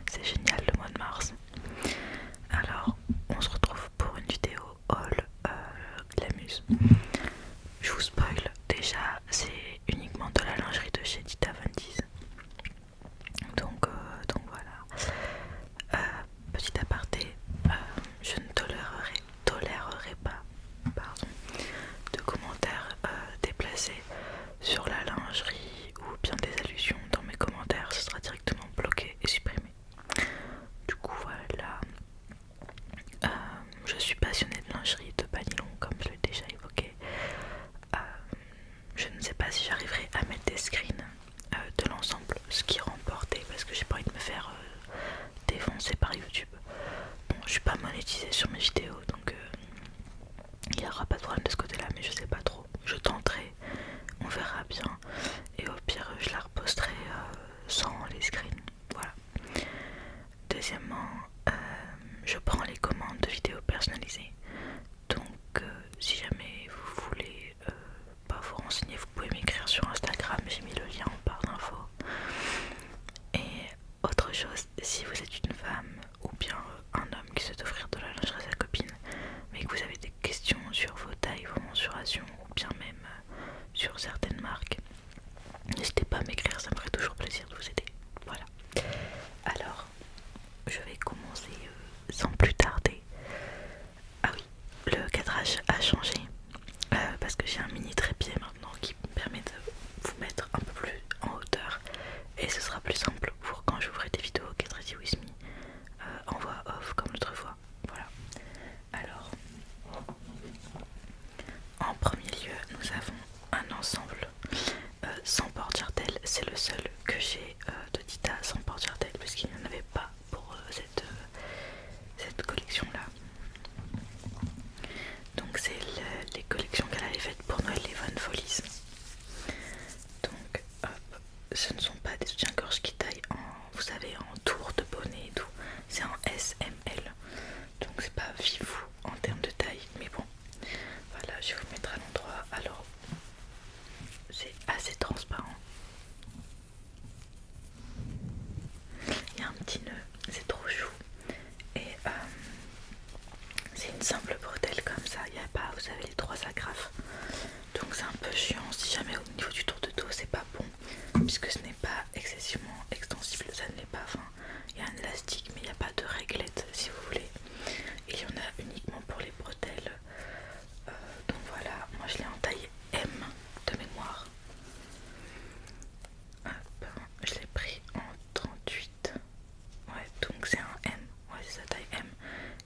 c'est génial le mois de mars. Alors on se retrouve pour une vidéo haul Glamuse. Je vous spoil, déjà c'est uniquement de la lingerie de chez Dita Von Teese. Donc voilà. Petit aparté, je ne tolérerai pas pardon, de commentaires déplacés sur la lingerie ou bien des allusions dans mes commentaires, ce sera directement bloqué et supprimé. Du coup voilà, je suis passionnée de lingerie de Banilon comme je l'ai déjà évoqué. Je ne sais pas si j'arriverai à mettre des screens de l'ensemble, ce qui remportait parce que j'ai pas envie de me faire défoncer par YouTube. Bon, je suis pas monétisée sur mes vidéos donc il n'y aura pas de problème de ce côté là, mais je sais pas trop. Je tenterai, on verra bien, et au pire je la reposterai sans les screens. Voilà. Deuxièmement, je prends les commandes de vidéos personnalisées. Donc si jamais vous voulez pas vous renseigner, vous pouvez m'écrire sur Instagram, j'ai mis le lien en barre d'infos. Et autre chose, si vous êtes une femme ou bien un homme qui souhaite offrir de la lingerie à sa copine, mais que vous avez des questions sur vos tailles, vos mensurations ou bien même sur certaines marques, n'hésitez pas à m'écrire, ça me ferait toujours plaisir de vous aider. Voilà. Alors, je vais commencer sans plus tarder. Ah oui, le cadrage a changé parce que j'ai un mini trépied maintenant qui me permet de vous mettre un peu plus en hauteur et ce sera plus simple pour quand je ferai des vidéos Get Ready With Me en voix off comme l'autre fois. Voilà. Alors, en premier lieu, nous avons un ensemble sans porte-jartel. C'est le seul que j'ai de Dita sans porte-jartel puisqu'il n'y en avait pas pour cette collection là. Donc c'est les collections qu'elle avait faites pour Noël, les Von Folies. Donc hop, ce ne sont pas des soutiens-gorge qui taillent en, vous savez, en tour de bonnet et tout. C'est en SML. Donc c'est pas vivou en termes de taille, mais bon. Voilà, je vais vous mettre à l'endroit. Alors, c'est assez transparent. Il y a un petit nœud, c'est trop chou. Et c'est une simple bretelle comme ça, il n'y a pas, vous savez, les trois agrafes. Donc c'est un peu chiant si jamais au niveau du tour de dos c'est pas bon, puisque ce n'est pas excessivement extensible, ça ne l'est pas. Enfin, il y a un élastique mais il n'y a pas de réglette si vous voulez. Et il y en a uniquement pour les bretelles. Donc voilà, moi je l'ai en taille M de mémoire. Hop, je l'ai pris en 38. Ouais, donc c'est un M, ouais c'est sa taille M.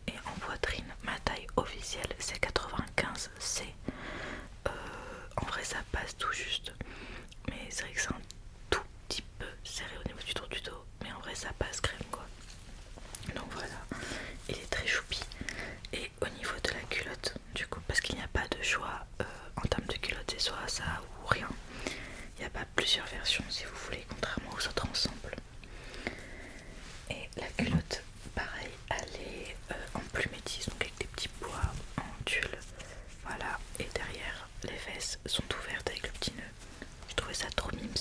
Et en poitrine, ma taille officielle c'est 95C. En vrai ça passe tout juste, mais c'est vrai que c'est un tout petit peu serré au niveau du tour du dos, mais en vrai ça passe crème quoi. Donc voilà, il est très choupi. Et au niveau de la culotte, du coup, parce qu'il n'y a pas de choix en termes de culotte, c'est soit ça ou rien. Il n'y a pas plusieurs versions si vous voulez, contrairement aux autres ensembles. Et la culotte, pareil, elle est en plus métisse, donc avec des petits pois en tulle. Voilà, et derrière, les fesses sont ouvertes avec le petit nœud. Je trouvais ça trop mimes.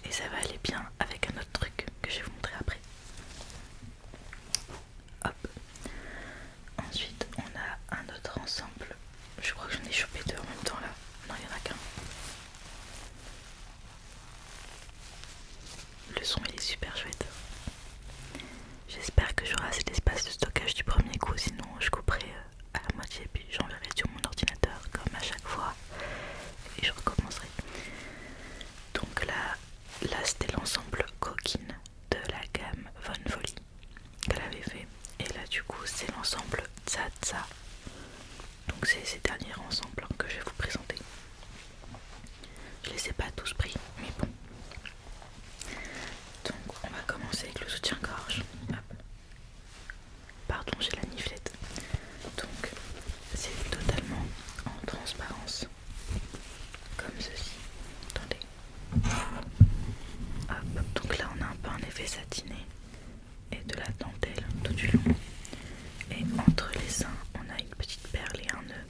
Et ça va aller bien avec un autre truc que je vais vous montrer après. Hop. Ensuite, on a un autre ensemble. Je crois que j'en ai chopé deux en même temps là. Non, il n'y en a qu'un. Le son il est super chouette. J'espère que j'aurai assez d'espace de stockage du premier coup, sinon je couperai à la moitié puis j'enverrai sur mon ordinateur comme à chaque fois et je recommencerai. Donc là c'était l'ensemble coquine de la gamme Von Folly qu'elle avait fait. Et là du coup c'est l'ensemble Zaza. Donc c'est ces derniers ensembles que je vais vous présenter. Je les ai pas tous pris, mais bon. Donc on va commencer avec le soutien-gorge. Pardon, j'ai la niflette. Donc c'est totalement en transparence. Comme ceci. Attendez. Hop. Donc là on a un peu un effet satiné et de la dentelle tout du long. Et entre les seins on a une petite perle et un nœud.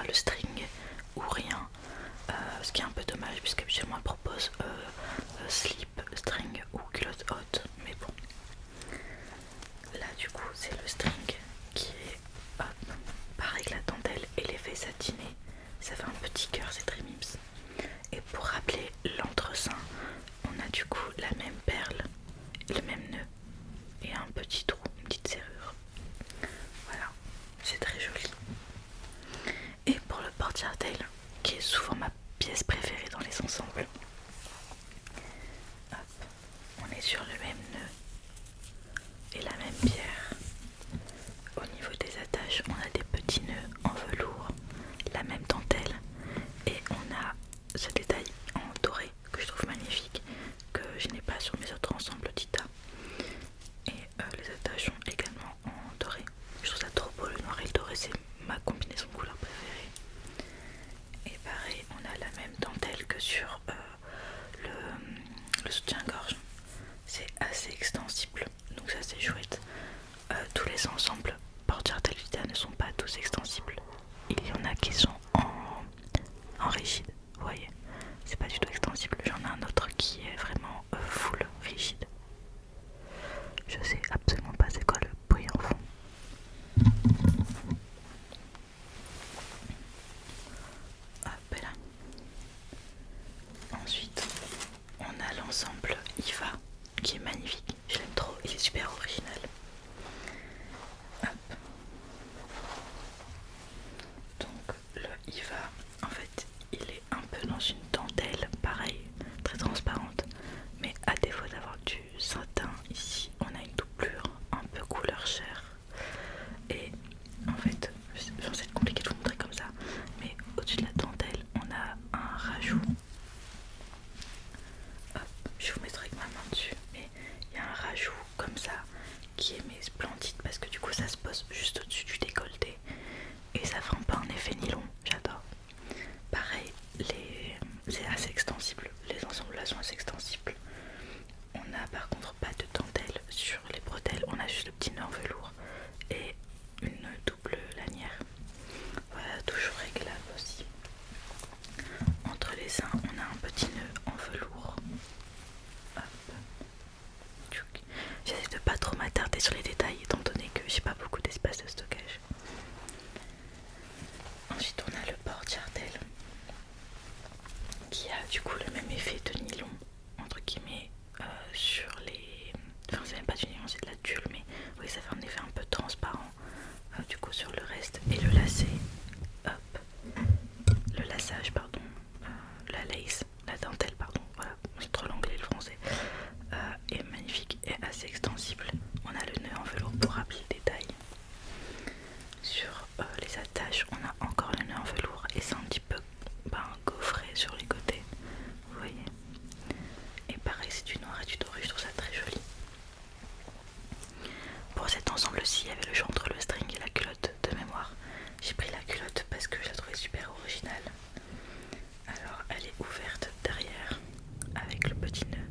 soit le string ou rien, ce qui est un peu dommage puisque habituellement elle propose slip, string ou culotte haute, mais bon, là du coup c'est le string qui est pareil que la dentelle et l'effet satiné, ça fait un petit cœur, c'est très mimes. Et pour rappeler l'entresein, on a du coup la même perle, le même nœud et un petit trou, une petite serrure. Voilà, c'est très joli. Et pour le porte-jartel, qui est souvent ma pièce préférée dans les ensembles, hop, on est sur le même nœud et la même pierre. Au niveau des attaches, on a des petits nœuds en velours, la même dentelle, et on a ce détail en doré que je trouve magnifique, que je n'ai pas sur mes autres ensembles Tita. Et les attaches sont également en doré. Je trouve ça trop beau, le noir et le doré, c'est ma combinaison de couleurs préférée. Et pareil, on a la même dentelle que sur le soutien-gorge. C'est assez extensible, donc ça c'est chouette. Tous les ensembles porte-jartel Vita ne sont pas tous extensibles. Il y en a qui sont en rigide, vous voyez. C'est pas du tout extensible. J'en ai un autre qui est vraiment full rigide. Je sais absolument pas c'est quoi le bruit en fond. Hop là. Ensuite, on a l'ensemble Iva qui est magnifique. Je l'aime trop, il est super original. Hop. Donc le Iva, en fait, il est un peu dans une dentelle, pareil, très transparente. Mais à défaut d'avoir du satin, ici on a une doublure un peu couleur chair. Et en fait, c'est compliqué de vous montrer comme ça, mais au-dessus de la dentelle, on a un rajout. Hop, je vous mettrai avec ma main dessus, mais il y a un rajout comme ça qui est mais splendide parce que du coup ça se pose juste au-dessus du décolleté et ça fait un peu un effet nylon, j'adore. Pareil, c'est assez extensible, les ensembles là sont assez extensibles. On a par contre pas de dentelle sur les bretelles, on a juste le petit nœud en velours et une double lanière. Voilà, toujours réglable aussi. Entre les seins, on a un petit nœud en velours. Hop. J'essaie de pas trop m'attarder sur les détails étant donné que j'ai pas beaucoup d'espace de stockage. Ensuite, on a le porte-jartel qui a du coup le même effet de nylon entre guillemets sur les. Enfin, c'est même pas du nylon, c'est de la tulle, mais oui, ça fait un effet un peu transparent du coup sur le reste. Et le lacet, hop, le laçage, pardon, la lace, la dentelle, pardon, voilà, entre l'anglais et le français, est magnifique et assez extensible. On a le nœud en velours pour rappeler le détail. Sur les attaches, on a encore le nœud en velours et c'est un petit peu gaufré sur les côtés, vous voyez. Et pareil, c'est du noir et du doré, je trouve ça très joli. Pour cet ensemble-ci, il y avait le choix entre le string et la culotte de mémoire. J'ai pris la culotte parce que je la trouvais super originale. Alors, elle est ouverte derrière avec le petit nœud.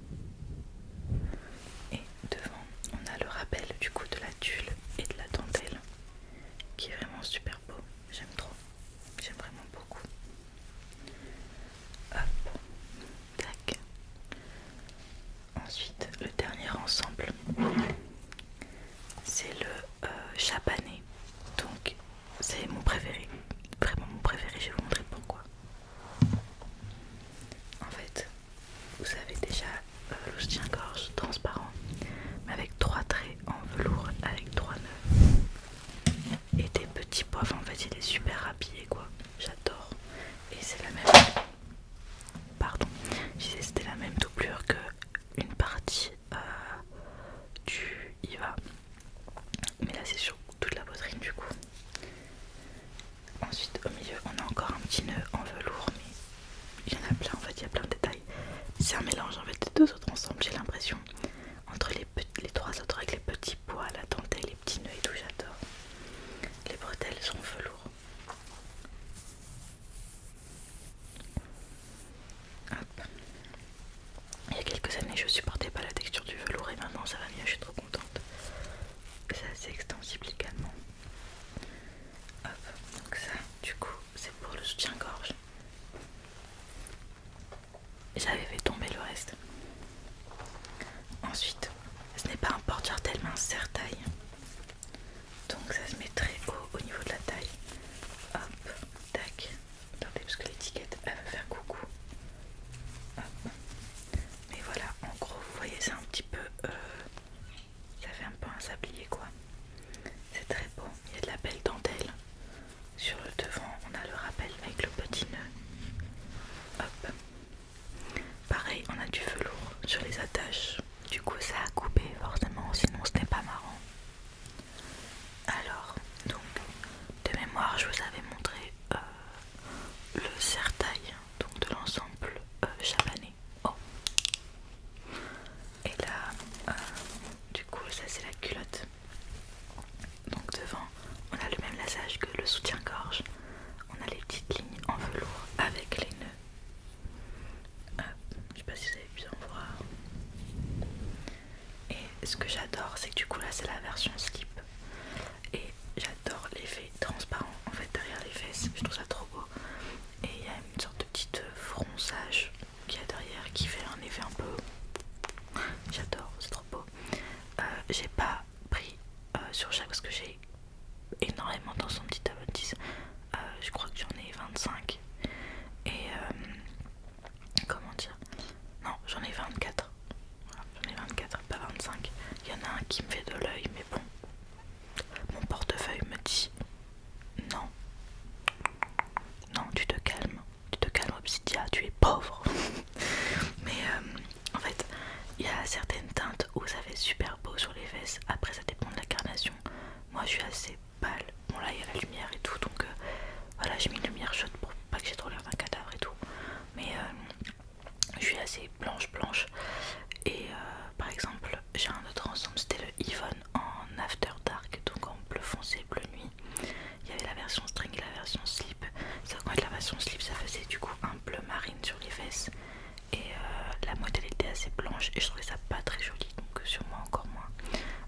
Et devant, on a le rappel du coup de la tulle et de la dentelle qui est vraiment super beau. J'aime trop. J'aime vraiment beaucoup. Hop. Tac. Ensuite, le dernier ensemble, c'est le chapané. Donc, c'est mon préféré. Vraiment mon préféré, je vais vous montrer pourquoi. En fait, vous avez déjà le soutien-gorge transparent, mais avec 3 traits en velours, avec 3 nœuds. Et des petits poivres, en fait, il est super habillé, quoi. J'adore. Et c'est la même. Pardon, je disais c'était la même doublure que une partie du Iva. Mais là, c'est sur toute la poitrine, du coup. Ensuite, au milieu, on a encore un petit nœud en velours, mais il y en a plein, en fait, il y a plein de détails. C'est un mélange, en fait, des deux autres ensembles, j'ai l'impression. Entre les 3 autres avec les petits pois, la dentelle, les petits nœuds et tout, j'adore. Les bretelles sont velours. Hop. Il y a quelques années, je supportais pas la texture du velours et maintenant ça va mieux, je suis trop contente. C'est assez extensible également. Hop, donc ça, du coup, c'est pour j'avais fait tomber le reste. Ensuite, ce n'est pas un porte-jartel mais un serre-taille. Donc ça se met très haut au niveau de la taille. Hop, tac. Attendez parce que l'étiquette elle va faire coucou. Hop. Mais voilà, en gros vous voyez c'est un petit peu... ça fait un peu un sablier quoi. C'est très beau, il y a de la belle dentelle. Sur le devant on a le rappel avec le petit nœud. Hop. Pareil on a du velours sur les attaches. Du coup ça a coupé forcément, sinon ce n'est pas marrant. Alors, donc, de mémoire, je vous avais montré le serre-taille, donc de l'ensemble chabané. Oh. Et là, du coup, ça c'est la culotte. Donc devant, on a le même laçage que le soutien-gorge. On a les petites lignes en velours avec les nœuds. Je sais pas si vous avez bien voir. Et ce que j'adore, c'est que du coup là, c'est la version slip. Et j'adore l'effet transparent en fait derrière les fesses, je trouve ça trop beau. Et il y a une sorte de petite fronçage qu'il y a derrière qui fait un effet un peu... J'adore, c'est trop beau. J'ai pas pris sur chaque parce que j'ai énormément dans son petit Aventis. Je crois que j'en ai 25. Et comment dire, non j'en ai 24. Voilà, j'en ai 24, pas 25. Il y en a un qui me fait de l'œil mais bon. Mon portefeuille me dit non, non, tu te calmes Obsidia, tu es pauvre. Mais en fait, il y a certaines teintes où ça fait super beau sur les fesses, après ça dépend de la carnation. Moi je suis assez pâle, bon là il y a la lumière et tout, donc voilà j'ai mis une lumière chaude pour pas que j'ai trop l'air d'un cadavre et tout. Mais je suis assez blanche et par exemple j'ai un autre ensemble, c'était le Yvonne en After Dark, donc en bleu foncé, bleu nuit. Il y avait la version string et la version slip. Sauf que la version slip ça faisait du coup un bleu marine sur les fesses et la modèle était assez blanche et je trouvais ça pas très joli, donc sur moi encore moins.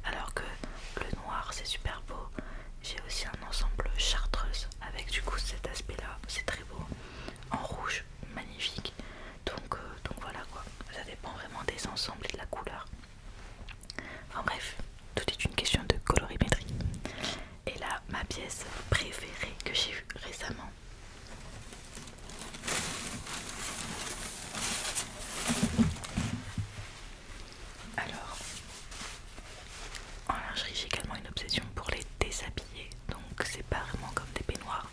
Alors que le noir c'est super beau. J'ai aussi un ensemble chartreuse avec du coup cet aspect là, c'est très beau. En rouge, magnifique. Donc voilà quoi, ça dépend vraiment des ensembles et de la couleur. Enfin bref, tout est une question de colorimétrie. Et là, ma pièce préférée que j'ai vue récemment. Alors, en lingerie, j'ai également une obsession pour les déshabillés. Donc c'est pas vraiment comme des peignoirs.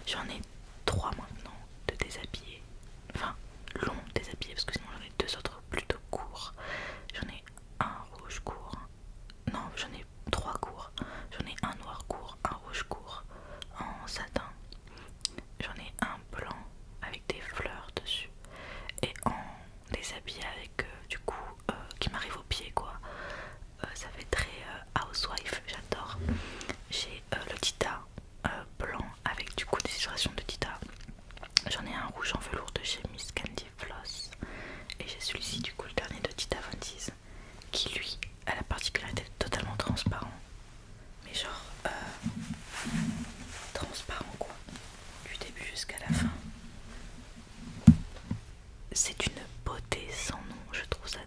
J'en ai 3 maintenant de déshabillés. Enfin, longs déshabillés parce que sinon j'en ai 2 autres plutôt courts. J'en ai un rouge court. Non, j'en ai 3 courts. J'en ai un noir court, un rouge court en satin. J'en ai un blanc avec des fleurs dessus. Et en déshabillé avec du coup qui m'arrive aux pieds quoi. Ça fait très housewife, j'adore. J'ai le Tita blanc avec du coup des illustrations de Tita. J'en ai un rouge en velours de chez Miss Candy Floss. Et j'ai celui-ci du coup le dernier de Tita Ventis qui lui a la particularité d'être totalement transparent. Mais genre transparent quoi. Du début jusqu'à la fin. C'est une beauté sans nom, je trouve ça